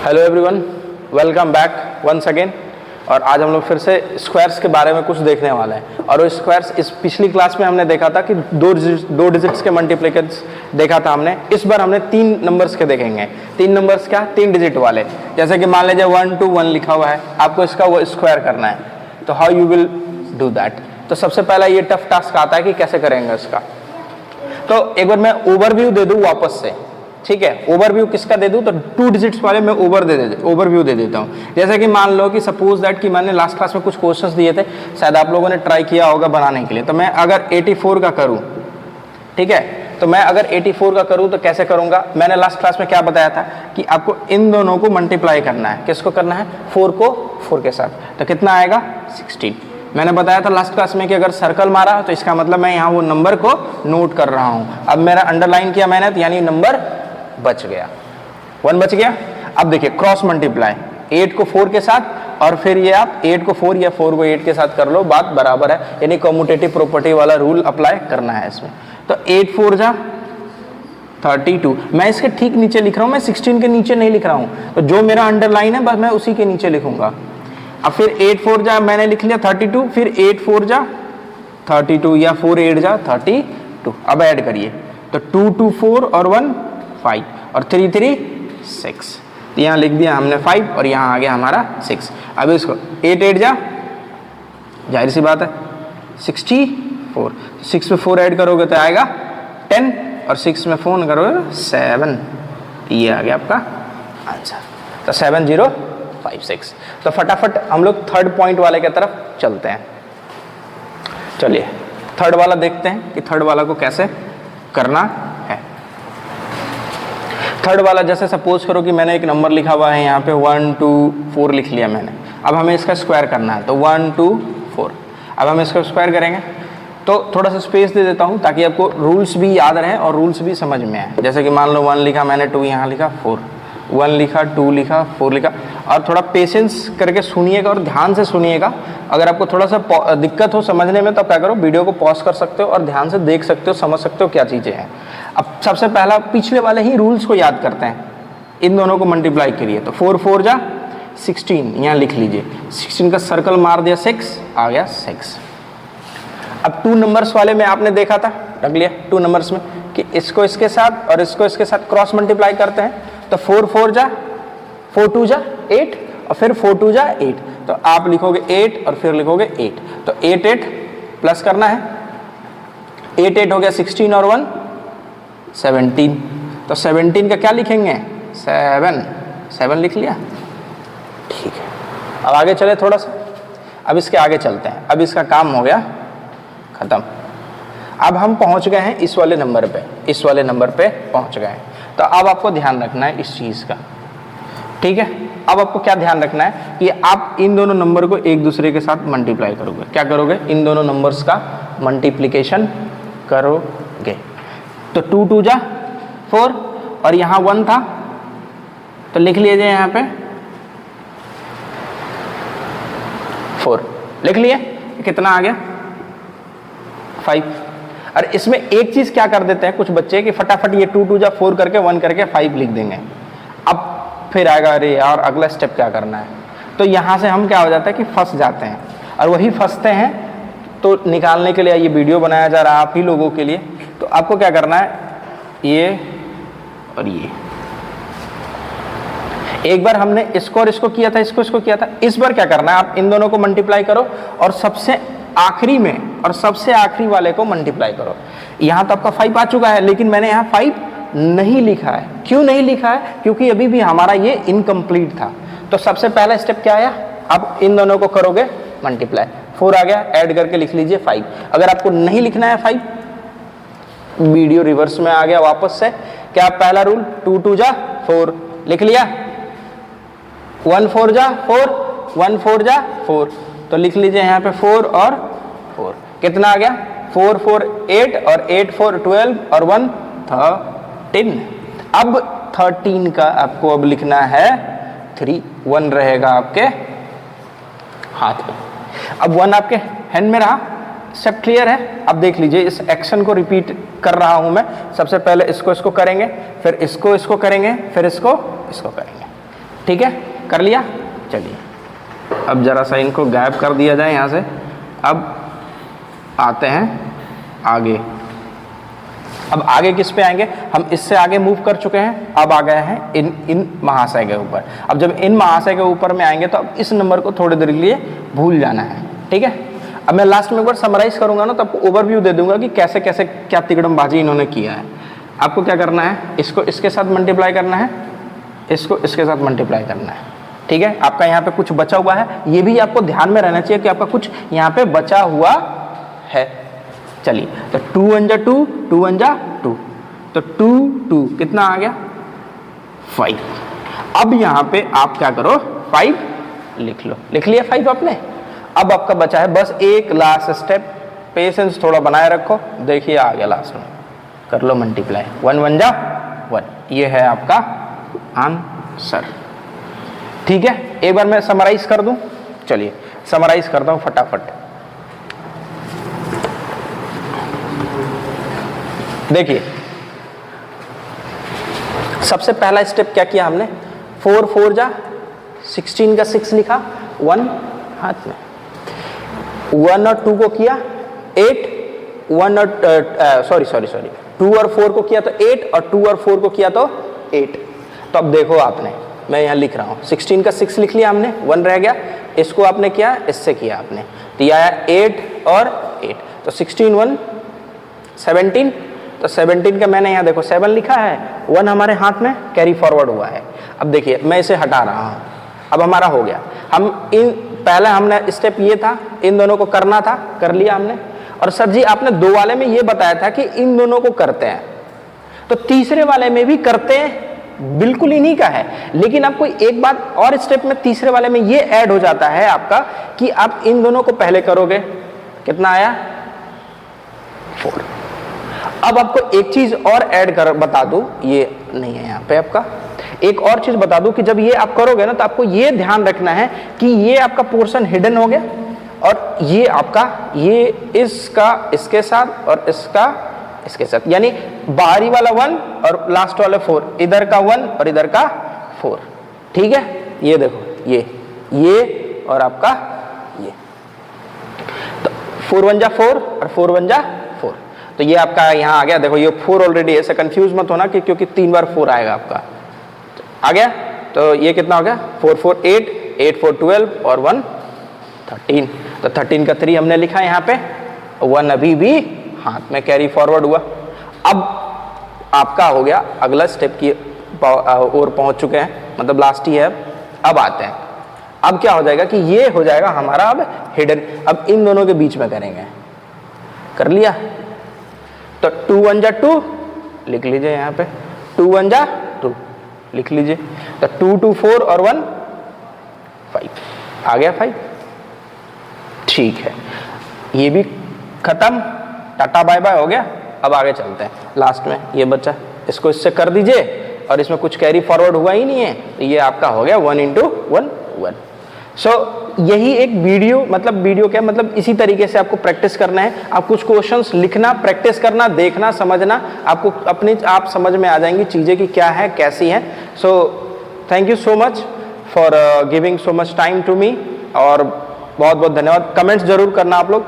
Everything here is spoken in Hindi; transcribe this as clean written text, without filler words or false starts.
Hello everyone, welcome back once again. और आज हम लोग फिर से स्क्वायर्स के बारे में कुछ देखने वाले हैं। और वो स्क्वायर्स इस पिछली क्लास में हमने देखा था कि दो डिजिट्स के मल्टीप्लिकेट्स देखा था हमने। इस बार हमने 3 नंबर्स के देखेंगे। 3 नंबर्स क्या? 3 डिजिट वाले। जैसे कि मान लीजिए 1 2 1 लिखा हुआ है, आपको इसका वो स्क्वायर करना है। तो how you will do that? तो सबसे पहला ये टफ टास्क आता है कि कैसे करेंगे इसका। तो एक बार मैं ओवरव्यू दे दूं वापस से, ठीक है। ओवरव्यू किसका दे दूं? तो 2 डिजिट्स वाले मैं ओवरव्यू दे देता हूं। जैसे कि मान लो कि सपोज दैट कि मैंने लास्ट क्लास में कुछ क्वेश्चंस दिए थे, शायद आप लोगों ने ट्राई किया होगा बनाने के लिए। तो मैं अगर 84 का करूं, ठीक है, तो मैं अगर 84 का करूं तो कैसे करूंगा? मैंने लास्ट क्लास में क्या बताया था कि आपको इन दोनों को मल्टीप्लाई करना है। किसको करना है? 4 को 4 के साथ। तो कितना आएगा? 16। मैंने बताया था लास्ट क्लास में कि अगर सर्कल मारा तो इसका मतलब मैं यहाँ वो नंबर को नोट कर रहा हूँ। अब मेरा अंडरलाइन किया मैंने, तो यानी नंबर बच गया, 1 बच गया। अब देखिए क्रॉस मल्टीप्लाई 8 को 4 के साथ, और फिर ये आप 8 को 4 या 4 को 8 के साथ कर लो, बात बराबर है। यानी कम्यूटेटिव प्रॉपर्टी वाला रूल अप्लाई करना है इसमें। तो 8 4 जा 32। मैं इसके ठीक नीचे लिख रहा हूँ, मैं 16 के नीचे नहीं लिख रहा हूँ। तो जो मेरा अंडरलाइन है बस मैं उसी के नीचे लिखूंगा। अब फिर 8 4 जा मैंने लिख लिया 32, फिर 8 4 जा 32 या 4 8 जा 32। अब ऐड करिए तो 2 2 4 और 1 5 और 3 3 6। तो यहाँ लिख दिया हमने 5 और यहाँ आ गया हमारा 6। अब इसको 8 8 जा, जाहिर सी बात है 64। 6 में 4 ऐड करोगे तो आएगा 10 और 6 में 4 करोगे 7। ये आ गया आपका आंसर। तो 7056। तो फटाफट हम लोग थर्ड पॉइंट वाले की तरफ चलते हैं। चलिए थर्ड वाला देखते हैं कि थर्ड वाला को कैसे करना है। थर्ड वाला जैसे सपोज करो कि मैंने एक नंबर लिखा हुआ है यहाँ पे 1 2 4 लिख लिया मैंने। अब हमें इसका स्क्वायर करना है, तो 1 2 4। अब हम इसका स्क्वायर करेंगे तो थोड़ा सा स्पेस दे देता हूँ ताकि आपको रूल्स भी याद रहें और रूल्स भी समझ में आए। जैसे कि मान लो 1 लिखा मैंने, 2 यहाँ लिखा, 4, 1 लिखा, 2 लिखा, 4 लिखा। और थोड़ा पेशेंस करके सुनिएगा और ध्यान से सुनिएगा। अगर आपको थोड़ा सा दिक्कत हो समझने में तो आप क्या करो, वीडियो को पॉज कर सकते हो और ध्यान से देख सकते हो, समझ सकते हो क्या चीज़ें हैं। अब सबसे पहला पिछले वाले ही रूल्स को याद करते हैं, इन दोनों को मल्टीप्लाई करिए। तो 4 4 जा 16, यहाँ लिख लीजिए। 16 का सर्कल मार दिया 6, आ गया 6। अब 2 नंबर्स वाले में आपने देखा था, रख लिया 2 नंबर्स में कि इसको इसके साथ और इसको इसके साथ क्रॉस मल्टीप्लाई करते हैं। तो 4 4 जा 4 2 जा 8 और फिर 4 2 जा 8। तो आप लिखोगे 8 और फिर लिखोगे 8। तो 8 8 प्लस करना है, 8 8 हो गया 16 और 1 17। तो 17 का क्या लिखेंगे? 7 लिख लिया, ठीक है। अब आगे चले थोड़ा सा, अब इसके आगे चलते हैं। अब इसका काम हो गया खत्म। अब हम पहुंच गए हैं इस वाले नंबर पे, इस वाले नंबर पे पहुंच गए हैं। तो अब आपको ध्यान रखना है इस चीज़ का, ठीक है। अब आपको क्या ध्यान रखना है कि आप इन दोनों नंबर को एक दूसरे के साथ मल्टीप्लाई करोगे। क्या करोगे? इन दोनों नंबर्स का मल्टीप्लिकेशन करोगे। तो 2 2 जा 4 और यहाँ 1 था तो लिख लीजिए यहाँ पे 4 लिख लिए। कितना आ गया? 5। और इसमें एक चीज क्या कर देते हैं कुछ बच्चे कि फटाफट ये 2 2 जा 4 करके 1 करके 5 लिख देंगे। अब फिर आएगा अरे यार अगला स्टेप क्या करना है। तो यहाँ से हम क्या हो जाता है कि फंस जाते हैं, और वही फंसते हैं तो निकालने के लिए ये वीडियो बनाया जा रहा है आप ही लोगों के लिए। तो आपको क्या करना है, ये और ये, एक बार हमने इसको और इसको किया था, इसको किया था। इस बार क्या करना है, आप इन दोनों को मल्टीप्लाई करो और सबसे आखिरी में और सबसे आखिरी वाले को मल्टीप्लाई करो। यहाँ तो आपका 5 आ चुका है, लेकिन मैंने यहाँ 5 नहीं लिखा है। क्यों नहीं लिखा है? क्योंकि अभी भी हमारा ये इनकम्प्लीट था। तो सबसे पहला स्टेप क्या आया, आप इन दोनों को करोगे मल्टीप्लाई। 4 आ गया, ऐड करके लिख लीजिए 5। अगर आपको नहीं लिखना है 5, वीडियो रिवर्स में आ गया वापस से। क्या पहला रूल 2 2 जा 4 लिख लिया, 1 4 जा 4, 1 4 जा 4। तो लिख लीजिए यहाँ पे 4 और 4। कितना आ गया? 4 4 8 और 8 4 12 और 1 13। अब 13 का आपको अब लिखना है 3, 1 रहेगा आपके हाथ में। अब 1 आपके हैंड में रहा, सब क्लियर है। अब देख लीजिए इस एक्शन को रिपीट कर रहा हूं मैं। सबसे पहले इसको करेंगे, फिर इसको करेंगे, फिर इसको करेंगे। ठीक है, कर लिया। चलिए अब जरा सा इनको गायब कर दिया जाए यहाँ से। अब आते हैं आगे। अब आगे किस पे आएंगे, हम इससे आगे मूव कर चुके हैं, अब आ गए हैं इन महाशय के ऊपर। अब जब इन महाशय के ऊपर में आएंगे तो अब इस नंबर को थोड़ी देर के लिए भूल जाना है, ठीक है। अब मैं लास्ट में एक बार समराइज करूंगा ना, तो आपको ओवरव्यू दे दूंगा कि कैसे कैसे क्या तिकड़मबाजी इन्होंने किया है। आपको क्या करना है, इसको इसके साथ मल्टीप्लाई करना है, इसको इसके साथ मल्टीप्लाई करना है, ठीक है। आपका यहाँ पे कुछ बचा हुआ है, ये भी आपको ध्यान में रहना चाहिए कि आपका कुछ यहाँ पे बचा हुआ है। चलिए तो 2 1 जा 2, 2 1 जा 2, तो 2 2 कितना आ गया 5। अब यहाँ पे आप क्या करो 5 लिख लो, लिख लिया 5 आपने। अब आपका बचा है बस एक लास्ट स्टेप, पेशेंस थोड़ा बनाए रखो। देखिए आ गया लास्ट में, कर लो मल्टीप्लाई, 1 1 जा 1, ये है आपका आंसर, ठीक है। एक बार मैं समराइज कर दूं, चलिए समराइज करता हूं फटाफट। देखिए सबसे पहला स्टेप क्या किया हमने, 4 4 जा 16 का 6 लिखा, 1 हाथ में, 1 और 2 को किया 8, 1 और सॉरी 2 और 4 को किया तो 8, और 2 और 4 को किया तो 8। तो अब देखो आपने, मैं यहाँ लिख रहा हूँ 16 का 6 लिख लिया हमने, 1 रह गया, इसको आपने किया इससे किया आपने, तो यह आया 8 और 8, तो 16 1 17, तो 17 का मैंने यहाँ देखो 7 लिखा है, 1 हमारे हाथ में कैरी फॉरवर्ड हुआ है। अब देखिए मैं इसे हटा रहा हूँ, अब हमारा हो गया। हम इन पहले हमने स्टेप ये था, इन दोनों को करना था, कर लिया हमने। और सर जी आपने 2 वाले में ये बताया था कि इन दोनों को करते हैं, तो तीसरे वाले में भी करते हैं, बिल्कुल इन्हीं का है। लेकिन आपको एक बात और स्टेप में तीसरे वाले में ये ऐड हो जाता है आपका कि आप इन दोनों को पहले करोगे, कितना आया 4। अब आपको एक चीज और ऐड कर बता दूं, ये नहीं है यहाँ पे आपका, एक और चीज बता दूं कि जब ये आप करोगे ना तो आपको ये ध्यान रखना है कि ये आपका पोर्शन हिडन हो गया, और ये आपका ये इसका इसके साथ और इसका इसके साथ, यानी बाहरी वाला 1 और लास्ट वाला 4, इधर का 1 और इधर का 4, ठीक है। ये देखो ये और आपका ये, तो 4 1 जा 4 और 4 1 जा 4, तो ये आपका यहाँ आ गया। देखो ये 4 ऑलरेडी, ऐसे कंफ्यूज मत होना कि क्योंकि 3 बार 4 आएगा आपका, आ गया। तो ये कितना हो गया 4 4 8, 8 4 12 और 1 13, तो 13 का 3 हमने लिखा यहाँ पे, 1 अभी भी हाथ में कैरी फॉरवर्ड हुआ। अब आपका हो गया अगला स्टेप की और पहुंच चुके हैं, मतलब लास्ट ही है। अब आते हैं, अब क्या हो जाएगा कि ये हो जाएगा हमारा अब हिडन। अब इन दोनों के बीच में करेंगे, कर लिया, तो 2 1 जा 2 लिख लीजिए यहाँ पे, 2 1 जा 2 लिख लीजिए, तो 2 2 4 और 1 5, आ गया 5, ठीक है। ये भी खत्म, टाटा बाय बाय हो गया। अब आगे चलते हैं, लास्ट में ये बच्चा, इसको इससे कर दीजिए, और इसमें कुछ कैरी फॉरवर्ड हुआ ही नहीं है, तो ये आपका हो गया 1 × 1 1। सो यही एक वीडियो, मतलब वीडियो क्या मतलब इसी तरीके से आपको प्रैक्टिस करना है। आप कुछ क्वेश्चंस लिखना, प्रैक्टिस करना, देखना, समझना, आपको अपने आप समझ में आ जाएंगी चीज़ें कि क्या है कैसी हैं। So thank you so much for giving so much time to me, और बहुत बहुत धन्यवाद। कमेंट्स जरूर करना आप लोग।